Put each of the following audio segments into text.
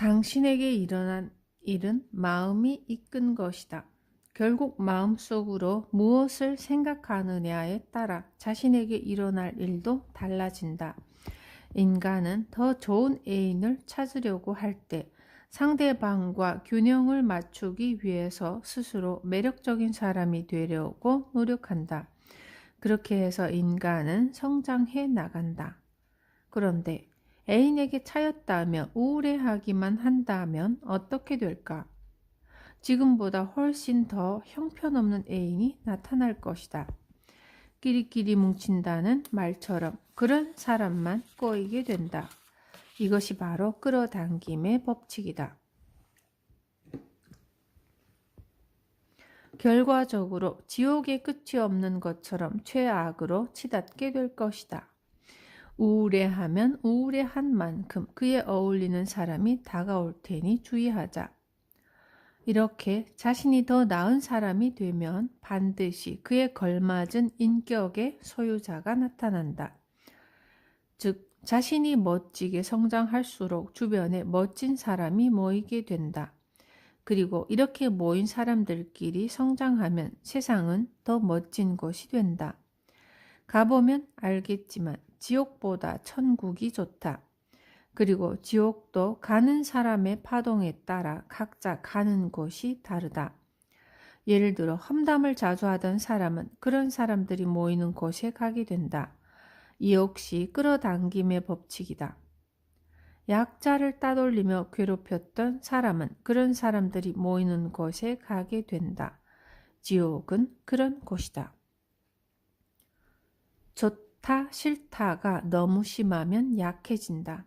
당신에게 일어난 일은 마음이 이끈 것이다. 결국 마음속으로 무엇을 생각하느냐에 따라 자신에게 일어날 일도 달라진다. 인간은 더 좋은 애인을 찾으려고 할 때 상대방과 균형을 맞추기 위해서 스스로 매력적인 사람이 되려고 노력한다. 그렇게 해서 인간은 성장해 나간다. 그런데 애인에게 차였다며 우울해하기만 한다면 어떻게 될까? 지금보다 훨씬 더 형편없는 애인이 나타날 것이다. 끼리끼리 뭉친다는 말처럼 그런 사람만 꼬이게 된다. 이것이 바로 끌어당김의 법칙이다. 결과적으로 지옥의 끝이 없는 것처럼 최악으로 치닫게 될 것이다. 우울해하면 우울해한 만큼 그에 어울리는 사람이 다가올 테니 주의하자. 이렇게 자신이 더 나은 사람이 되면 반드시 그에 걸맞은 인격의 소유자가 나타난다. 즉, 자신이 멋지게 성장할수록 주변에 멋진 사람이 모이게 된다. 그리고 이렇게 모인 사람들끼리 성장하면 세상은 더 멋진 곳이 된다. 가보면 알겠지만 지옥보다 천국이 좋다. 그리고 지옥도 가는 사람의 파동에 따라 각자 가는 곳이 다르다. 예를 들어 험담을 자주 하던 사람은 그런 사람들이 모이는 곳에 가게 된다. 이 역시 끌어당김의 법칙이다. 약자를 따돌리며 괴롭혔던 사람은 그런 사람들이 모이는 곳에 가게 된다. 지옥은 그런 곳이다. 좋다 싫다가 너무 심하면 약해진다.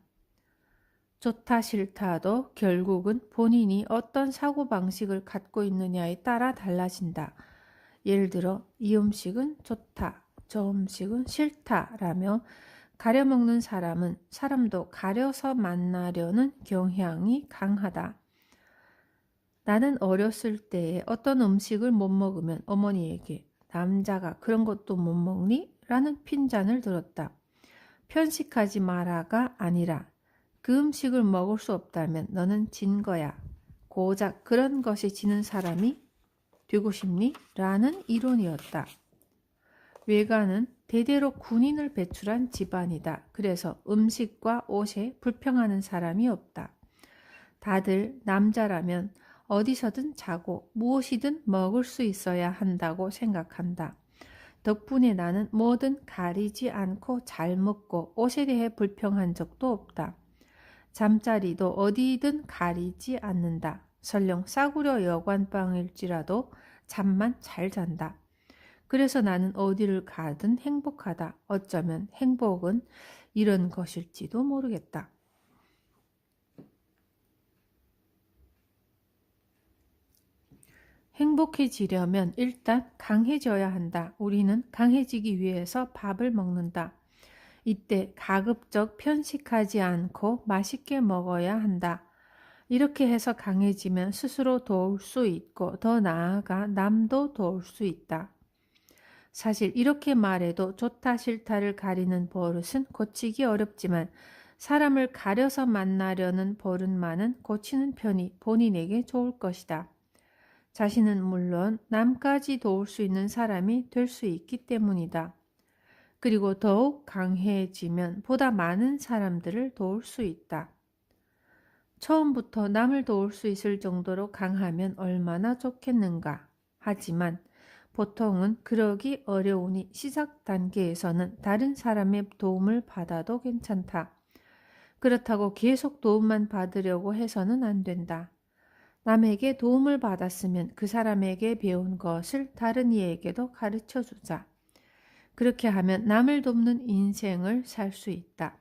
좋다 싫다도 결국은 본인이 어떤 사고방식을 갖고 있느냐에 따라 달라진다. 예를 들어 이 음식은 좋다, 저 음식은 싫다라며 가려먹는 사람은 사람도 가려서 만나려는 경향이 강하다. 나는 어렸을 때에 어떤 음식을 못 먹으면 어머니에게 남자가 그런 것도 못 먹니? 라는 핀잔을 들었다. 편식하지 마라가 아니라 그 음식을 먹을 수 없다면 너는 진 거야. 고작 그런 것이 지는 사람이 되고 싶니? 라는 이론이었다. 외가는 대대로 군인을 배출한 집안이다. 그래서 음식과 옷에 불평하는 사람이 없다. 다들 남자라면 어디서든 자고 무엇이든 먹을 수 있어야 한다고 생각한다. 덕분에 나는 뭐든 가리지 않고 잘 먹고 옷에 대해 불평한 적도 없다. 잠자리도 어디든 가리지 않는다. 설령 싸구려 여관방일지라도 잠만 잘 잔다. 그래서 나는 어디를 가든 행복하다. 어쩌면 행복은 이런 것일지도 모르겠다. 행복해지려면 일단 강해져야 한다. 우리는 강해지기 위해서 밥을 먹는다. 이때 가급적 편식하지 않고 맛있게 먹어야 한다. 이렇게 해서 강해지면 스스로 도울 수 있고 더 나아가 남도 도울 수 있다. 사실 이렇게 말해도 좋다 싫다를 가리는 버릇은 고치기 어렵지만 사람을 가려서 만나려는 버릇만은 고치는 편이 본인에게 좋을 것이다. 자신은 물론 남까지 도울 수 있는 사람이 될 수 있기 때문이다. 그리고 더욱 강해지면 보다 많은 사람들을 도울 수 있다. 처음부터 남을 도울 수 있을 정도로 강하면 얼마나 좋겠는가. 하지만 보통은 그러기 어려우니 시작 단계에서는 다른 사람의 도움을 받아도 괜찮다. 그렇다고 계속 도움만 받으려고 해서는 안 된다. 남에게 도움을 받았으면 그 사람에게 배운 것을 다른 이에게도 가르쳐 주자. 그렇게 하면 남을 돕는 인생을 살 수 있다.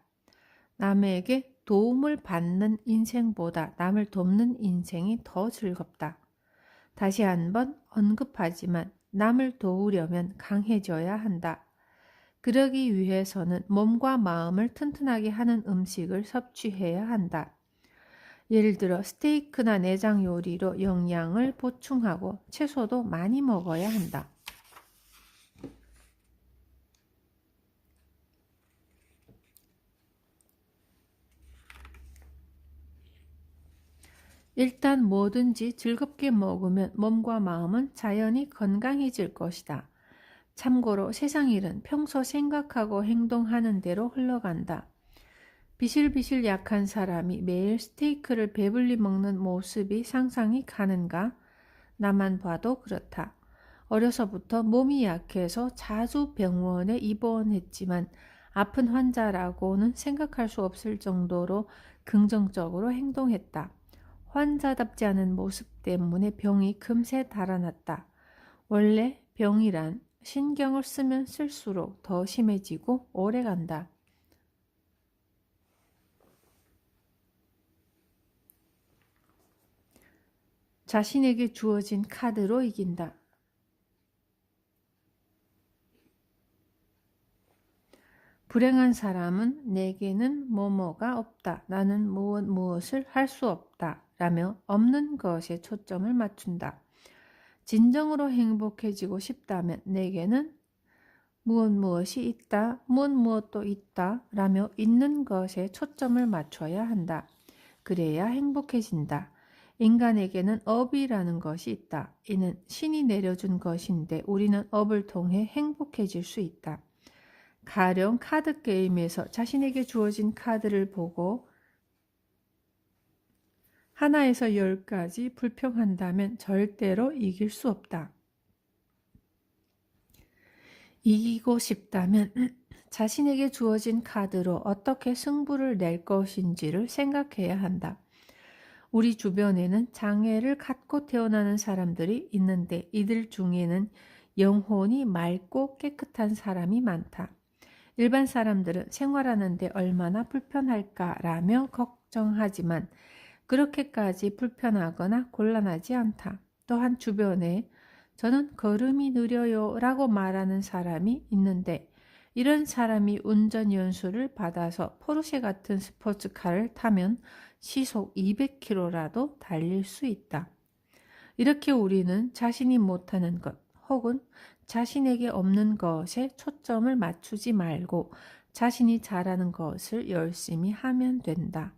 남에게 도움을 받는 인생보다 남을 돕는 인생이 더 즐겁다. 다시 한번 언급하지만 남을 도우려면 강해져야 한다. 그러기 위해서는 몸과 마음을 튼튼하게 하는 음식을 섭취해야 한다. 예를 들어 스테이크나 내장 요리로 영양을 보충하고 채소도 많이 먹어야 한다. 일단 뭐든지 즐겁게 먹으면 몸과 마음은 자연히 건강해질 것이다. 참고로 세상 일은 평소 생각하고 행동하는 대로 흘러간다. 비실비실 약한 사람이 매일 스테이크를 배불리 먹는 모습이 상상이 가는가? 나만 봐도 그렇다. 어려서부터 몸이 약해서 자주 병원에 입원했지만 아픈 환자라고는 생각할 수 없을 정도로 긍정적으로 행동했다. 환자답지 않은 모습 때문에 병이 금세 달아났다. 원래 병이란 신경을 쓰면 쓸수록 더 심해지고 오래간다. 자신에게 주어진 카드로 이긴다. 불행한 사람은 내게는 뭐뭐가 없다. 나는 무엇을 할 수 없다. 라며 없는 것에 초점을 맞춘다. 진정으로 행복해지고 싶다면 내게는 무엇이 있다. 무엇도 있다. 라며 있는 것에 초점을 맞춰야 한다. 그래야 행복해진다. 인간에게는 업이라는 것이 있다. 이는 신이 내려준 것인데 우리는 업을 통해 행복해질 수 있다. 가령 카드 게임에서 자신에게 주어진 카드를 보고 하나에서 10까지 불평한다면 절대로 이길 수 없다. 이기고 싶다면 자신에게 주어진 카드로 어떻게 승부를 낼 것인지를 생각해야 한다. 우리 주변에는 장애를 갖고 태어나는 사람들이 있는데 이들 중에는 영혼이 맑고 깨끗한 사람이 많다. 일반 사람들은 생활하는데 얼마나 불편할까라며 걱정하지만 그렇게까지 불편하거나 곤란하지 않다. 또한 주변에 저는 걸음이 느려요 라고 말하는 사람이 있는데 이런 사람이 운전 연수를 받아서 포르쉐 같은 스포츠카를 타면 시속 200km라도 달릴 수 있다. 이렇게 우리는 자신이 못하는 것 혹은 자신에게 없는 것에 초점을 맞추지 말고 자신이 잘하는 것을 열심히 하면 된다.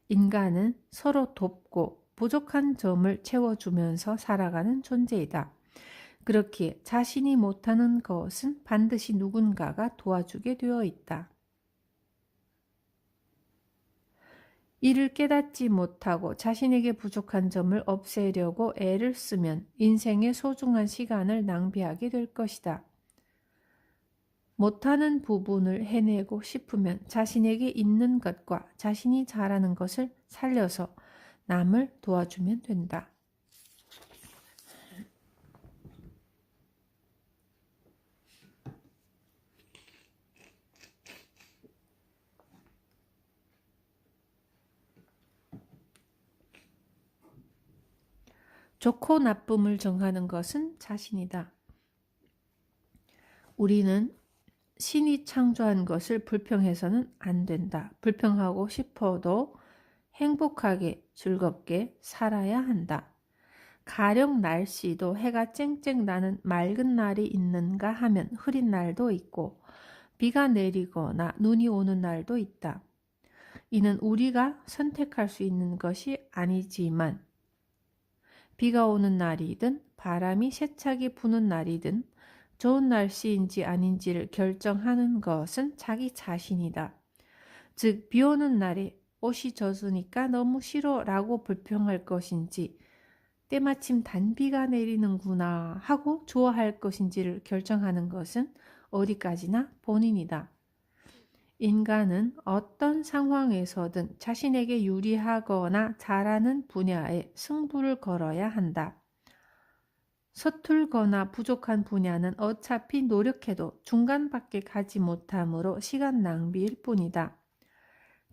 인간은 서로 돕고 부족한 점을 채워주면서 살아가는 존재이다. 그렇기에 자신이 못하는 것은 반드시 누군가가 도와주게 되어 있다. 이를 깨닫지 못하고 자신에게 부족한 점을 없애려고 애를 쓰면 인생의 소중한 시간을 낭비하게 될 것이다. 못하는 부분을 해내고 싶으면 자신에게 있는 것과 자신이 잘하는 것을 살려서 남을 도와주면 된다. 좋고 나쁨을 정하는 것은 자신이다. 우리는 신이 창조한 것을 불평해서는 안 된다. 불평하고 싶어도 행복하게 즐겁게 살아야 한다. 가령 날씨도 해가 쨍쨍 나는 맑은 날이 있는가 하면 흐린 날도 있고 비가 내리거나 눈이 오는 날도 있다. 이는 우리가 선택할 수 있는 것이 아니지만 비가 오는 날이든 바람이 세차게 부는 날이든 좋은 날씨인지 아닌지를 결정하는 것은 자기 자신이다. 즉, 비 오는 날에 옷이 젖으니까 너무 싫어 라고 불평할 것인지 때마침 단비가 내리는구나 하고 좋아할 것인지를 결정하는 것은 어디까지나 본인이다. 인간은 어떤 상황에서든 자신에게 유리하거나 잘하는 분야에 승부를 걸어야 한다. 서툴거나 부족한 분야는 어차피 노력해도 중간밖에 가지 못하므로 시간 낭비일 뿐이다.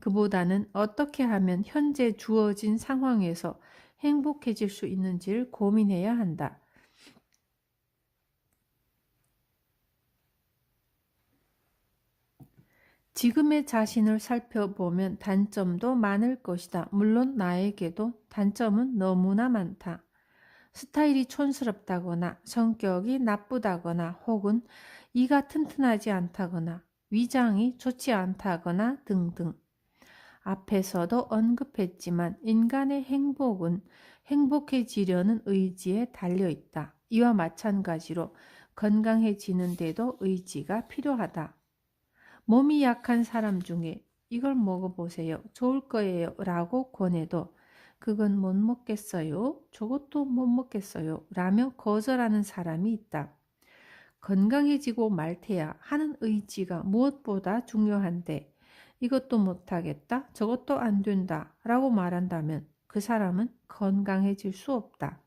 그보다는 어떻게 하면 현재 주어진 상황에서 행복해질 수 있는지를 고민해야 한다. 지금의 자신을 살펴보면 단점도 많을 것이다. 물론 나에게도 단점은 너무나 많다. 스타일이 촌스럽다거나 성격이 나쁘다거나 혹은 이가 튼튼하지 않다거나 위장이 좋지 않다거나 등등. 앞에서도 언급했지만 인간의 행복은 행복해지려는 의지에 달려 있다. 이와 마찬가지로 건강해지는데도 의지가 필요하다. 몸이 약한 사람 중에 이걸 먹어보세요. 좋을 거예요. 라고 권해도 그건 못 먹겠어요. 저것도 못 먹겠어요. 라며 거절하는 사람이 있다. 건강해지고 말테야 하는 의지가 무엇보다 중요한데 이것도 못하겠다, 저것도 안 된다 라고 말한다면 그 사람은 건강해질 수 없다.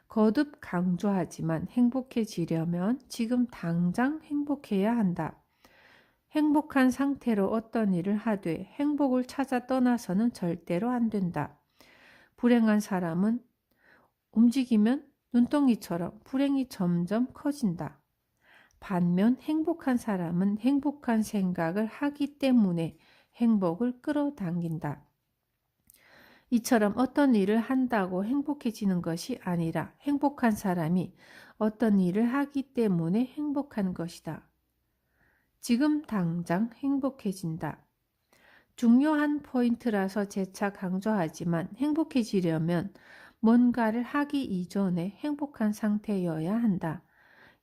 거듭 강조하지만 행복해지려면 지금 당장 행복해야 한다. 행복한 상태로 어떤 일을 하되 행복을 찾아 떠나서는 절대로 안 된다. 불행한 사람은 움직이면 눈덩이처럼 불행이 점점 커진다. 반면 행복한 사람은 행복한 생각을 하기 때문에 행복을 끌어당긴다. 이처럼 어떤 일을 한다고 행복해지는 것이 아니라 행복한 사람이 어떤 일을 하기 때문에 행복한 것이다. 지금 당장 행복해진다. 중요한 포인트라서 재차 강조하지만 행복해지려면 뭔가를 하기 이전에 행복한 상태여야 한다.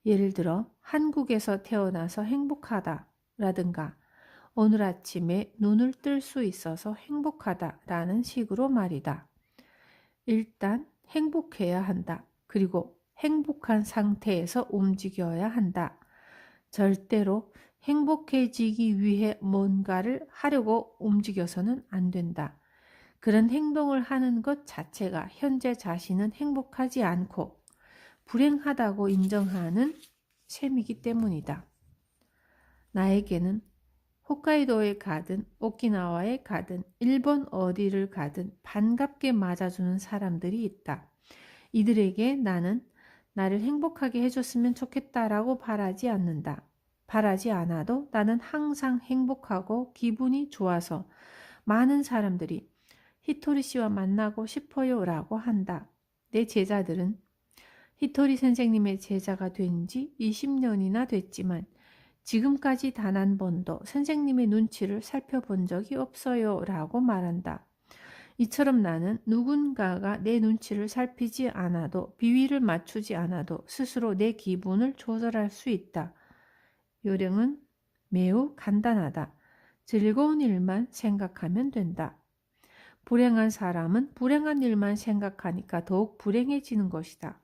예를 들어 한국에서 태어나서 행복하다 라든가 오늘 아침에 눈을 뜰 수 있어서 행복하다 라는 식으로 말이다. 일단 행복해야 한다. 그리고 행복한 상태에서 움직여야 한다. 절대로 행복해지기 위해 뭔가를 하려고 움직여서는 안 된다. 그런 행동을 하는 것 자체가 현재 자신은 행복하지 않고 불행하다고 인정하는 셈이기 때문이다. 나에게는 홋카이도에 가든 오키나와에 가든 일본 어디를 가든 반갑게 맞아주는 사람들이 있다. 이들에게 나는 나를 행복하게 해줬으면 좋겠다라고 바라지 않는다. 바라지 않아도 나는 항상 행복하고 기분이 좋아서 많은 사람들이 히토리 씨와 만나고 싶어요 라고 한다. 내 제자들은 히토리 선생님의 제자가 된 지 20년이나 됐지만 지금까지 단 한 번도 선생님의 눈치를 살펴본 적이 없어요 라고 말한다. 이처럼 나는 누군가가 내 눈치를 살피지 않아도 비위를 맞추지 않아도 스스로 내 기분을 조절할 수 있다. 요령은 매우 간단하다. 즐거운 일만 생각하면 된다. 불행한 사람은 불행한 일만 생각하니까 더욱 불행해지는 것이다.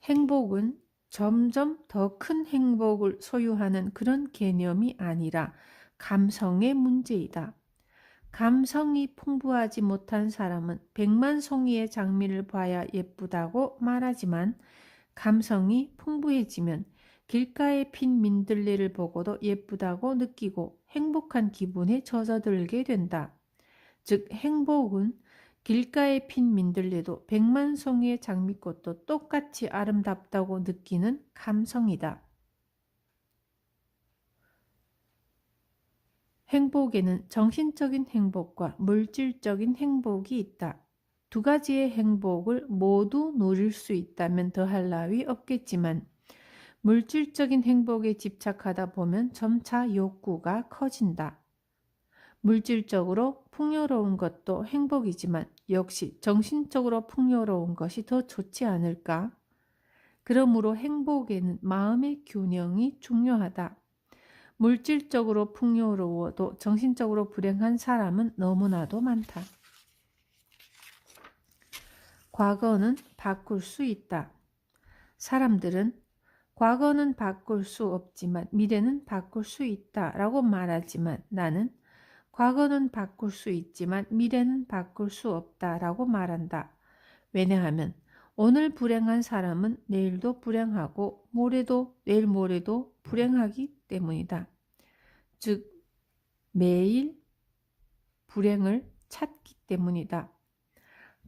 행복은 점점 더 큰 행복을 소유하는 그런 개념이 아니라 감성의 문제이다. 감성이 풍부하지 못한 사람은 백만 송이의 장미를 봐야 예쁘다고 말하지만 감성이 풍부해지면 길가에 핀 민들레를 보고도 예쁘다고 느끼고 행복한 기분에 젖어들게 된다. 즉 행복은 길가에 핀 민들레도 백만 송이의 장미꽃도 똑같이 아름답다고 느끼는 감성이다. 행복에는 정신적인 행복과 물질적인 행복이 있다. 두 가지의 행복을 모두 누릴 수 있다면 더할 나위 없겠지만 물질적인 행복에 집착하다 보면 점차 욕구가 커진다. 물질적으로 풍요로운 것도 행복이지만 역시 정신적으로 풍요로운 것이 더 좋지 않을까? 그러므로 행복에는 마음의 균형이 중요하다. 물질적으로 풍요로워도 정신적으로 불행한 사람은 너무나도 많다. 과거는 바꿀 수 있다. 사람들은 과거는 바꿀 수 없지만 미래는 바꿀 수 있다라고 말하지만 나는 과거는 바꿀 수 있지만 미래는 바꿀 수 없다라고 말한다. 왜냐하면 오늘 불행한 사람은 내일도 불행하고 모레도 내일 모레도 불행하기 때문이다. 즉 매일 불행을 찾기 때문이다.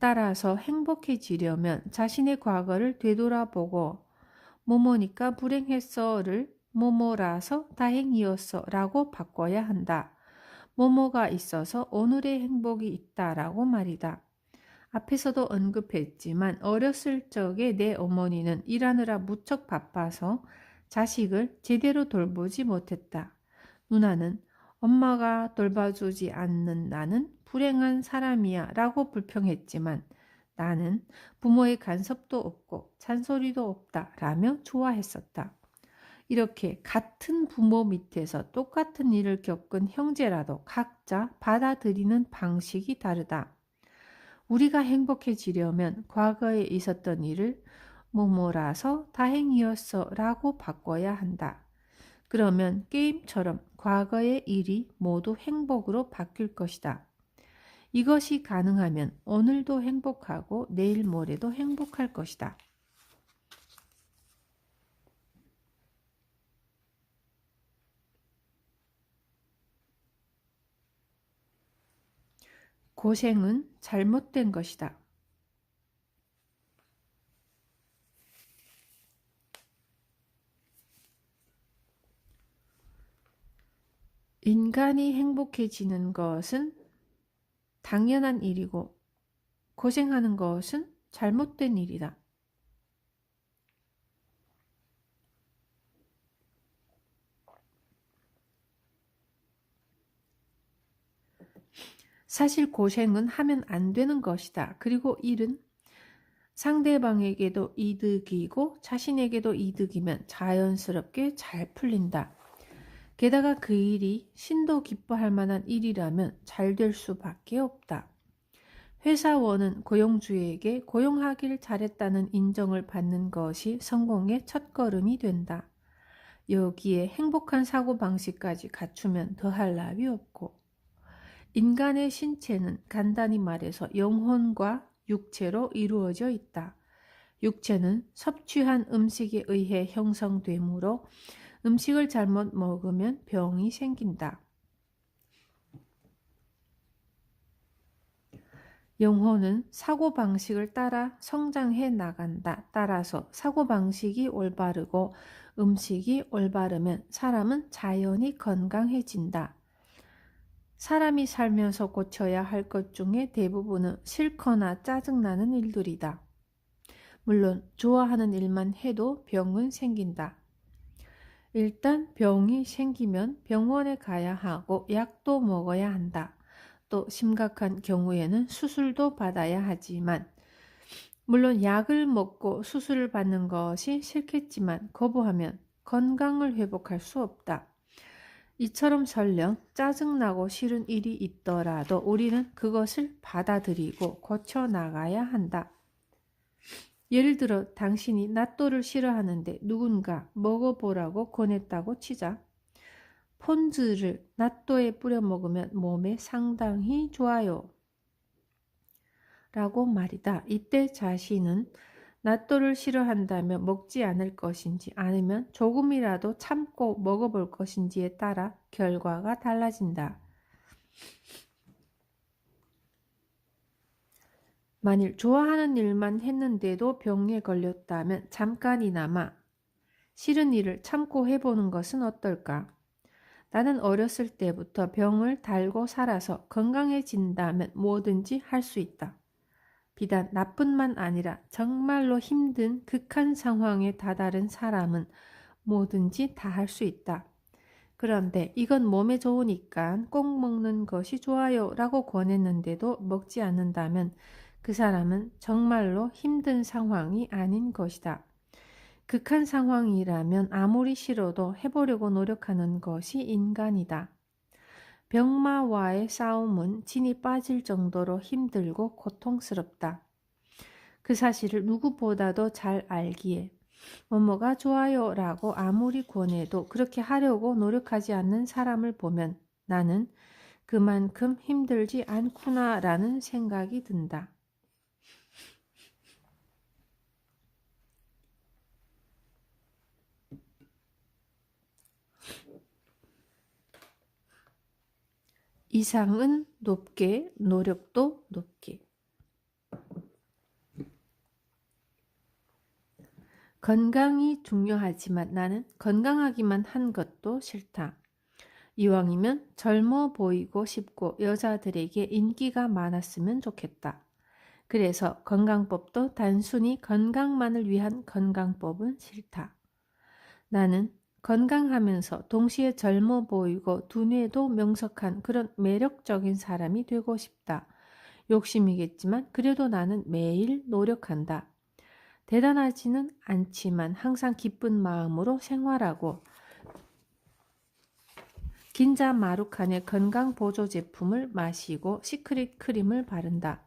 따라서 행복해지려면 자신의 과거를 되돌아보고 뭐뭐니까 불행했어를 뭐뭐라서 다행이었어 라고 바꿔야 한다. 뭐뭐가 있어서 오늘의 행복이 있다라고 말이다. 앞에서도 언급했지만 어렸을 적에 내 어머니는 일하느라 무척 바빠서 자식을 제대로 돌보지 못했다. 누나는 엄마가 돌봐주지 않는 나는 불행한 사람이야 라고 불평했지만 나는 부모의 간섭도 없고 잔소리도 없다 라며 좋아했었다. 이렇게 같은 부모 밑에서 똑같은 일을 겪은 형제라도 각자 받아들이는 방식이 다르다. 우리가 행복해지려면 과거에 있었던 일을 뭐뭐라서 다행이었어 라고 바꿔야 한다. 그러면 게임처럼 과거의 일이 모두 행복으로 바뀔 것이다. 이것이 가능하면 오늘도 행복하고 내일 모레도 행복할 것이다. 고생은 잘못된 것이다. 인간이 행복해지는 것은 당연한 일이고 고생하는 것은 잘못된 일이다. 사실 고생은 하면 안 되는 것이다. 그리고 일은 상대방에게도 이득이고 자신에게도 이득이면 자연스럽게 잘 풀린다. 게다가 그 일이 신도 기뻐할 만한 일이라면 잘 될 수밖에 없다. 회사원은 고용주에게 고용하길 잘했다는 인정을 받는 것이 성공의 첫걸음이 된다. 여기에 행복한 사고방식까지 갖추면 더할 나위 없고, 인간의 신체는 간단히 말해서 영혼과 육체로 이루어져 있다. 육체는 섭취한 음식에 의해 형성되므로 음식을 잘못 먹으면 병이 생긴다. 영혼은 사고방식을 따라 성장해 나간다. 따라서 사고방식이 올바르고 음식이 올바르면 사람은 자연히 건강해진다. 사람이 살면서 고쳐야 할 것 중에 대부분은 싫거나 짜증나는 일들이다. 물론 좋아하는 일만 해도 병은 생긴다. 일단 병이 생기면 병원에 가야 하고 약도 먹어야 한다. 또 심각한 경우에는 수술도 받아야 하지만 물론 약을 먹고 수술을 받는 것이 싫겠지만 거부하면 건강을 회복할 수 없다. 이처럼 설령 짜증나고 싫은 일이 있더라도 우리는 그것을 받아들이고 고쳐나가야 한다. 예를 들어 당신이 낫또를 싫어하는데 누군가 먹어보라고 권했다고 치자. 폰즈를 낫또에 뿌려 먹으면 몸에 상당히 좋아요. 라고 말이다. 이때 자신은 낫또를 싫어한다면 먹지 않을 것인지 아니면 조금이라도 참고 먹어볼 것인지에 따라 결과가 달라진다. 만일 좋아하는 일만 했는데도 병에 걸렸다면 잠깐이나마 싫은 일을 참고 해보는 것은 어떨까? 나는 어렸을 때부터 병을 달고 살아서 건강해진다면 뭐든지 할 수 있다. 비단 나뿐만 아니라 정말로 힘든 극한 상황에 다다른 사람은 뭐든지 다 할 수 있다. 그런데 이건 몸에 좋으니까 꼭 먹는 것이 좋아요 라고 권했는데도 먹지 않는다면 그 사람은 정말로 힘든 상황이 아닌 것이다. 극한 상황이라면 아무리 싫어도 해보려고 노력하는 것이 인간이다. 병마와의 싸움은 진이 빠질 정도로 힘들고 고통스럽다. 그 사실을 누구보다도 잘 알기에 뭐뭐가 좋아요 라고 아무리 권해도 그렇게 하려고 노력하지 않는 사람을 보면 나는 그만큼 힘들지 않구나 라는 생각이 든다. 이상은 높게, 노력도 높게. 건강이 중요하지만 나는 건강하기만 한 것도 싫다. 이왕이면 젊어 보이고 싶고 여자들에게 인기가 많았으면 좋겠다. 그래서 건강법도 단순히 건강만을 위한 건강법은 싫다. 나는 건강하면서 동시에 젊어 보이고 두뇌도 명석한 그런 매력적인 사람이 되고 싶다. 욕심이겠지만 그래도 나는 매일 노력한다. 대단하지는 않지만 항상 기쁜 마음으로 생활하고 긴자 마루칸의 건강 보조 제품을 마시고 시크릿 크림을 바른다.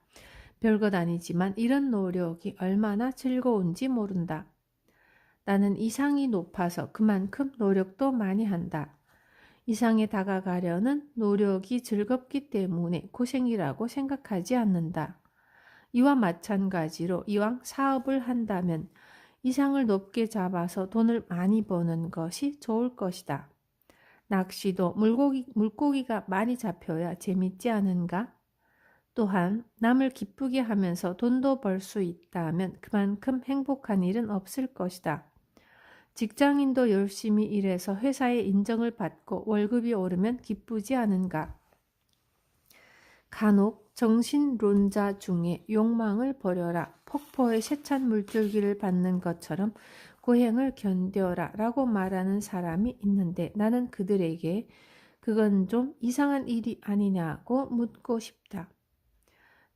별것 아니지만 이런 노력이 얼마나 즐거운지 모른다. 나는 이상이 높아서 그만큼 노력도 많이 한다. 이상에 다가가려는 노력이 즐겁기 때문에 고생이라고 생각하지 않는다. 이와 마찬가지로 이왕 사업을 한다면 이상을 높게 잡아서 돈을 많이 버는 것이 좋을 것이다. 낚시도 물고기가 많이 잡혀야 재밌지 않은가? 또한 남을 기쁘게 하면서 돈도 벌 수 있다면 그만큼 행복한 일은 없을 것이다. 직장인도 열심히 일해서 회사의 인정을 받고 월급이 오르면 기쁘지 않은가? 간혹 정신론자 중에 욕망을 버려라, 폭포의 세찬 물줄기를 받는 것처럼 고행을 견뎌라 라고 말하는 사람이 있는데 나는 그들에게 그건 좀 이상한 일이 아니냐고 묻고 싶다.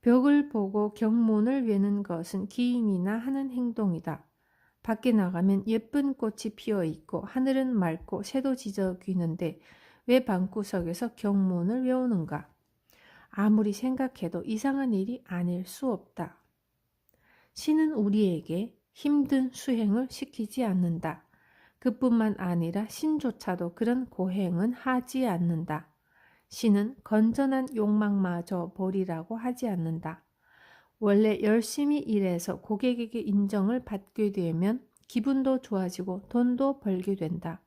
벽을 보고 경문을 외는 것은 기인이나 하는 행동이다. 밖에 나가면 예쁜 꽃이 피어 있고 하늘은 맑고 새도 지저귀는데 왜 방구석에서 경문을 외우는가? 아무리 생각해도 이상한 일이 아닐 수 없다. 신은 우리에게 힘든 수행을 시키지 않는다. 그뿐만 아니라 신조차도 그런 고행은 하지 않는다. 신은 건전한 욕망마저 버리라고 하지 않는다. 원래 열심히 일해서 고객에게 인정을 받게 되면 기분도 좋아지고 돈도 벌게 된다.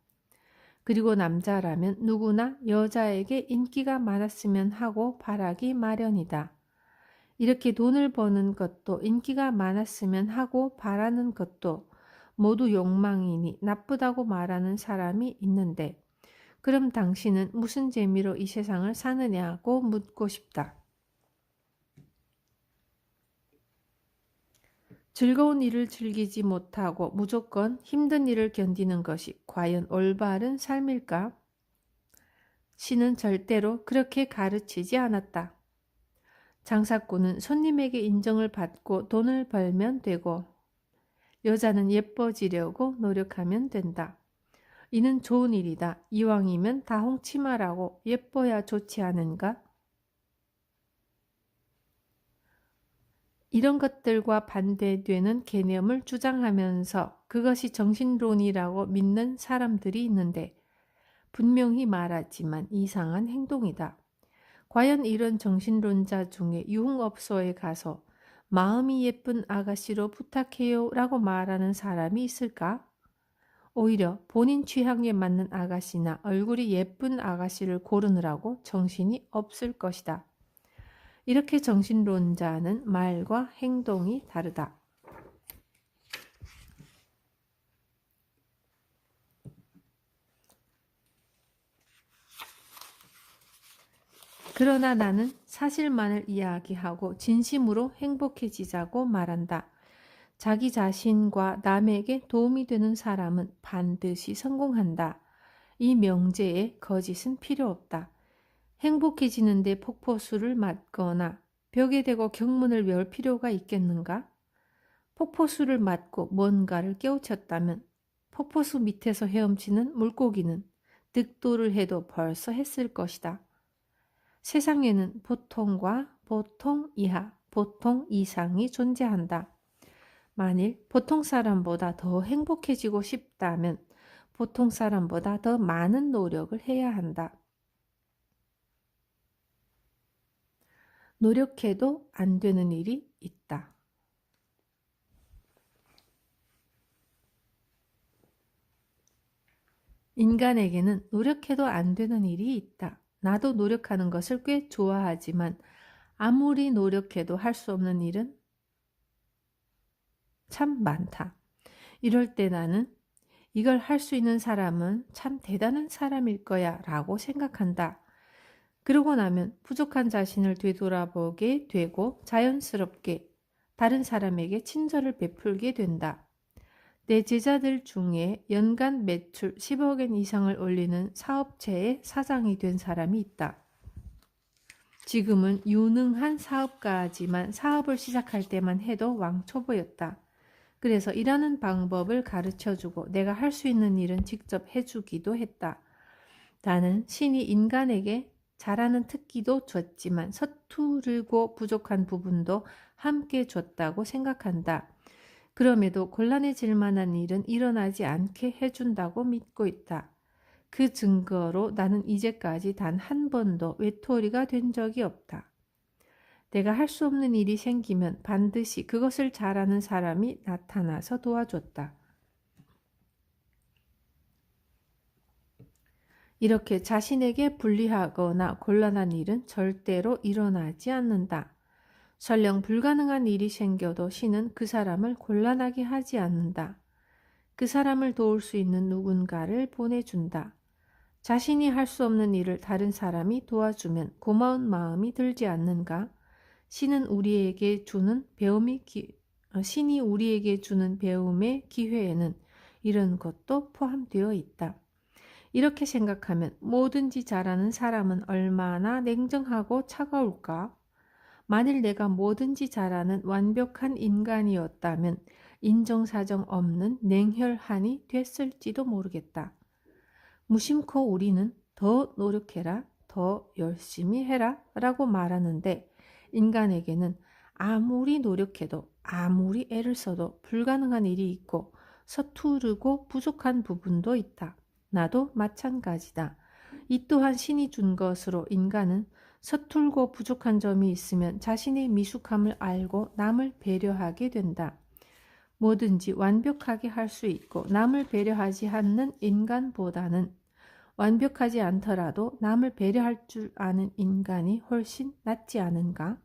그리고 남자라면 누구나 여자에게 인기가 많았으면 하고 바라기 마련이다. 이렇게 돈을 버는 것도 인기가 많았으면 하고 바라는 것도 모두 욕망이니 나쁘다고 말하는 사람이 있는데 그럼 당신은 무슨 재미로 이 세상을 사느냐고 묻고 싶다. 즐거운 일을 즐기지 못하고 무조건 힘든 일을 견디는 것이 과연 올바른 삶일까? 신은 절대로 그렇게 가르치지 않았다. 장사꾼은 손님에게 인정을 받고 돈을 벌면 되고 여자는 예뻐지려고 노력하면 된다. 이는 좋은 일이다. 이왕이면 다 홍치마라고 예뻐야 좋지 않은가? 이런 것들과 반대되는 개념을 주장하면서 그것이 정신론이라고 믿는 사람들이 있는데 분명히 말하지만 이상한 행동이다. 과연 이런 정신론자 중에 유흥업소에 가서 마음이 예쁜 아가씨로 부탁해요 라고 말하는 사람이 있을까? 오히려 본인 취향에 맞는 아가씨나 얼굴이 예쁜 아가씨를 고르느라고 정신이 없을 것이다. 이렇게 정신론자는 말과 행동이 다르다. 그러나 나는 사실만을 이야기하고 진심으로 행복해지자고 말한다. 자기 자신과 남에게 도움이 되는 사람은 반드시 성공한다. 이 명제에 거짓은 필요 없다. 행복해지는데 폭포수를 맞거나 벽에 대고 경문을 외울 필요가 있겠는가? 폭포수를 맞고 뭔가를 깨우쳤다면 폭포수 밑에서 헤엄치는 물고기는 득도를 해도 벌써 했을 것이다. 세상에는 보통과 보통 이하, 보통 이상이 존재한다. 만일 보통 사람보다 더 행복해지고 싶다면 보통 사람보다 더 많은 노력을 해야 한다. 노력해도 안 되는 일이 있다. 인간에게는 노력해도 안 되는 일이 있다. 나도 노력하는 것을 꽤 좋아하지만 아무리 노력해도 할 수 없는 일은 참 많다. 이럴 때 나는 이걸 할 수 있는 사람은 참 대단한 사람일 거야 라고 생각한다. 그러고 나면 부족한 자신을 되돌아보게 되고 자연스럽게 다른 사람에게 친절을 베풀게 된다. 내 제자들 중에 연간 매출 10억엔 이상을 올리는 사업체의 사장이 된 사람이 있다. 지금은 유능한 사업가지만 사업을 시작할 때만 해도 왕초보였다. 그래서 일하는 방법을 가르쳐주고 내가 할 수 있는 일은 직접 해주기도 했다. 나는 신이 인간에게 잘하는 특기도 줬지만 서투르고 부족한 부분도 함께 줬다고 생각한다. 그럼에도 곤란해질 만한 일은 일어나지 않게 해준다고 믿고 있다. 그 증거로 나는 이제까지 단 한 번도 외톨이가 된 적이 없다. 내가 할 수 없는 일이 생기면 반드시 그것을 잘하는 사람이 나타나서 도와줬다. 이렇게 자신에게 불리하거나 곤란한 일은 절대로 일어나지 않는다. 설령 불가능한 일이 생겨도 신은 그 사람을 곤란하게 하지 않는다. 그 사람을 도울 수 있는 누군가를 보내준다. 자신이 할 수 없는 일을 다른 사람이 도와주면 고마운 마음이 들지 않는가? 신이 우리에게 주는 배움의 기회에는 이런 것도 포함되어 있다. 이렇게 생각하면 뭐든지 잘하는 사람은 얼마나 냉정하고 차가울까? 만일 내가 뭐든지 잘하는 완벽한 인간이었다면 인정사정 없는 냉혈한이 됐을지도 모르겠다. 무심코 우리는 더 노력해라, 더 열심히 해라 라고 말하는데 인간에게는 아무리 노력해도 아무리 애를 써도 불가능한 일이 있고 서투르고 부족한 부분도 있다. 나도 마찬가지다. 이 또한 신이 준 것으로 인간은 서툴고 부족한 점이 있으면 자신의 미숙함을 알고 남을 배려하게 된다. 뭐든지 완벽하게 할 수 있고 남을 배려하지 않는 인간보다는 완벽하지 않더라도 남을 배려할 줄 아는 인간이 훨씬 낫지 않은가?